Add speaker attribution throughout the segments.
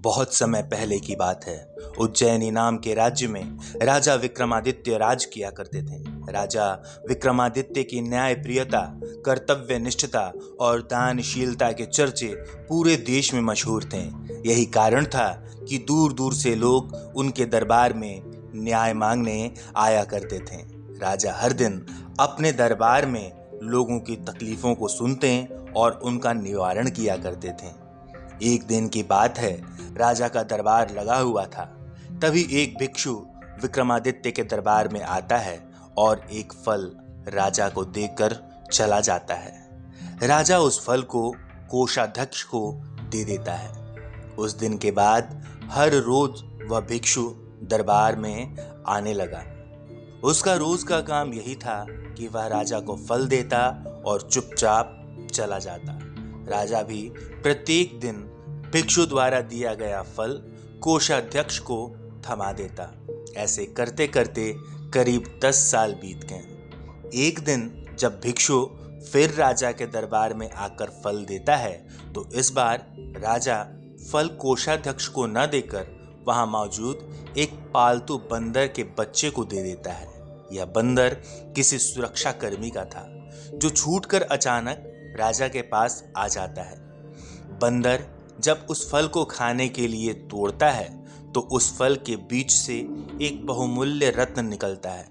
Speaker 1: बहुत समय पहले की बात है। उज्जैनी नाम के राज्य में राजा विक्रमादित्य राज किया करते थे। राजा विक्रमादित्य की न्यायप्रियता, कर्तव्य निष्ठता और दानशीलता के चर्चे पूरे देश में मशहूर थे। यही कारण था कि दूर दूर से लोग उनके दरबार में न्याय मांगने आया करते थे। राजा हर दिन अपने दरबार में लोगों की तकलीफों को सुनते और उनका निवारण किया करते थे। एक दिन की बात है, राजा का दरबार लगा हुआ था। तभी एक भिक्षु विक्रमादित्य के दरबार में आता है और एक फल राजा को देकर चला जाता है। राजा उस फल को कोषाध्यक्ष को दे देता है। उस दिन के बाद हर रोज वह भिक्षु दरबार में आने लगा। उसका रोज का काम यही था कि वह राजा को फल देता और चुपचाप चला जाता। राजा भी प्रत्येक दिन भिक्षु द्वारा दिया गया फल कोषाध्यक्ष को थमा देता। ऐसे करते करते करीब 10 साल बीत गए। एक दिन जब भिक्षु फिर राजा के दरबार में आकर फल देता है तो इस बार राजा फल कोषाध्यक्ष को न देकर वहां मौजूद एक पालतू बंदर के बच्चे को दे देता है। यह बंदर किसी सुरक्षा कर्मी का था, जो छूटकर अचानक राजा के पास आ जाता है। बंदर जब उस फल को खाने के लिए तोड़ता है तो उस फल के बीच से एक बहुमूल्य रत्न निकलता है।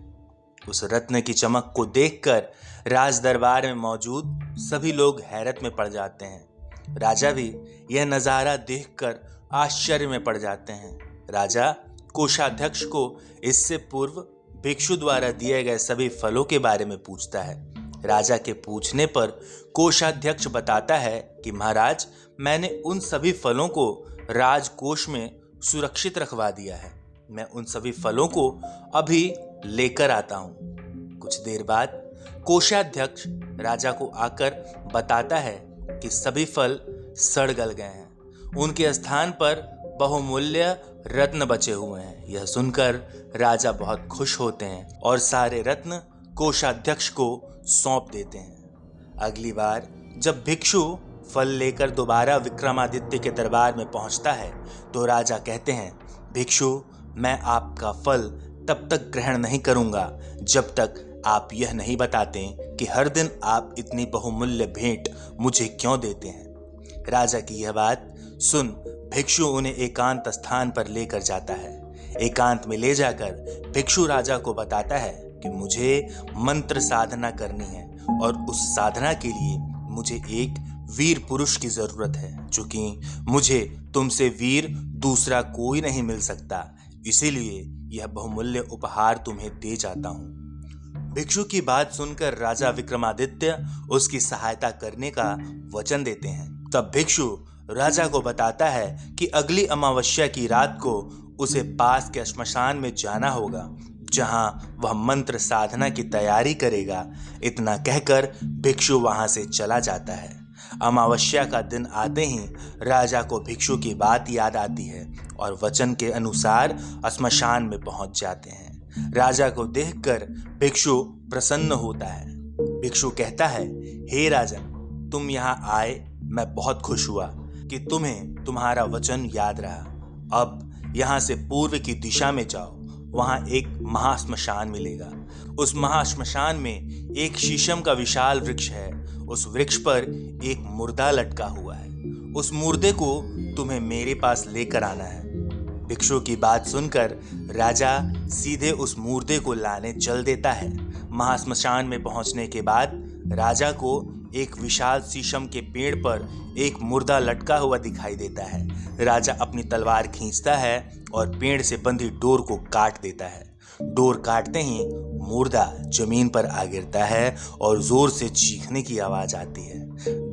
Speaker 1: उस रत्न की चमक को देखकर राज दरबार में मौजूद सभी लोग हैरत में पड़ जाते हैं। राजा भी यह नज़ारा देखकर आश्चर्य में पड़ जाते हैं। राजा कोषाध्यक्ष को इससे पूर्व भिक्षु द्वारा दिए गए सभी फलों के बारे में पूछता है। राजा के पूछने पर कोषाध्यक्ष बताता है कि महाराज, मैंने उन सभी फलों को राजकोष में सुरक्षित रखवा दिया है। मैं उन सभी फलों को अभी लेकर आता हूँ। कुछ देर बाद कोषाध्यक्ष राजा को आकर बताता है कि सभी फल सड़ गल गए हैं। उनके स्थान पर बहुमूल्य रत्न बचे हुए हैं। यह सुनकर राजा बहुत खुश होते हैं और सारे रत्न कोषाध्यक्ष को सौंप देते हैं। अगली बार जब भिक्षु फल लेकर दोबारा विक्रमादित्य के दरबार में पहुंचता है तो राजा कहते हैं, भिक्षु, मैं आपका फल तब तक ग्रहण नहीं करूंगा जब तक आप यह नहीं बताते कि हर दिन आप इतनी बहुमूल्य भेंट मुझे क्यों देते हैं। राजा की यह बात सुन भिक्षु उन्हें एकांत स्थान पर लेकर जाता है। एकांत में ले जाकर भिक्षु राजा को बताता है कि मुझे मंत्र साधना करनी है और उस साधना के लिए मुझे एक वीर पुरुष की जरूरत है, चूंकि मुझे तुमसे वीर दूसरा कोई नहीं मिल सकता, इसीलिए यह बहुमूल्य उपहार तुम्हें दे जाता हूँ। भिक्षु की बात सुनकर राजा विक्रमादित्य उसकी सहायता करने का वचन देते हैं। तब भिक्षु राजा को बताता है कि अगली अमावस्या की रात को उसे पास के श्मशान में जाना होगा, जहां वह मंत्र साधना की तैयारी करेगा। इतना कहकर भिक्षु वहां से चला जाता है। अमावस्या का दिन आते ही राजा को भिक्षु की बात याद आती है और वचन के अनुसार श्मशान में पहुंच जाते हैं। राजा को देखकर भिक्षु प्रसन्न होता है। भिक्षु कहता है, हे राजन, तुम यहाँ आए, मैं बहुत खुश हुआ कि तुम्हें तुम्हारा वचन याद रहा। अब यहाँ से पूर्व की दिशा में जाओ, वहां एक महाश्मशान मिलेगा। उस महाश्मशान में एक शीशम का विशाल वृक्ष है। उस वृक्ष पर एक मुर्दा लटका हुआ है। उस मुर्दे को तुम्हें मेरे पास लेकर आना है। भिक्षु की बात सुनकर राजा सीधे उस मुर्दे को लाने चल देता है। महाश्मशान में पहुंचने के बाद राजा को एक विशाल शीशम के पेड़ पर एक मुर्दा लटका हुआ दिखाई देता है। राजा अपनी तलवार खींचता है और पेड़ से बंधी डोर को काट देता है। डोर काटते ही मुर्दा जमीन पर आ गिरता है और जोर से चीखने की आवाज आती है।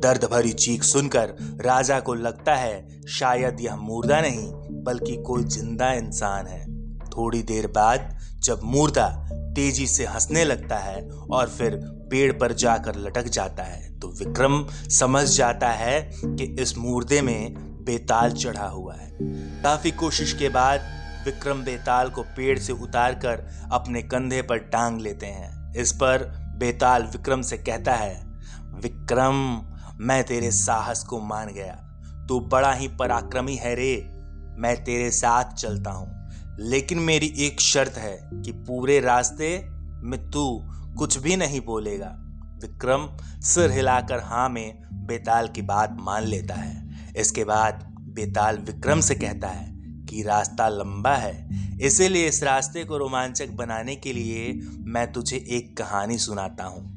Speaker 1: दर्द भरी चीख सुनकर राजा को लगता है शायद यह मुर्दा नहीं बल्कि कोई जिंदा इंसान है। थोड़ी देर बाद जब मुर्दा तेजी से हंसने लगता है और फिर पेड़ पर जाकर लटक जाता है तो विक्रम समझ जाता है कि इस मुर्दे में बेताल चढ़ा हुआ है। काफी कोशिश के बाद विक्रम बेताल को पेड़ से उतारकर अपने कंधे पर टांग लेते हैं। इस पर बेताल विक्रम से कहता है, विक्रम, मैं तेरे साहस को मान गया, तू बड़ा ही पराक्रमी है रे। मैं तेरे साथ चलता हूँ, लेकिन मेरी एक शर्त है कि पूरे रास्ते में तू कुछ भी नहीं बोलेगा। विक्रम सिर हिलाकर हाँ में बेताल की बात मान लेता है। इसके बाद बेताल विक्रम से कहता है कि रास्ता लंबा है, इसीलिए इस रास्ते को रोमांचक बनाने के लिए मैं तुझे एक कहानी सुनाता हूँ।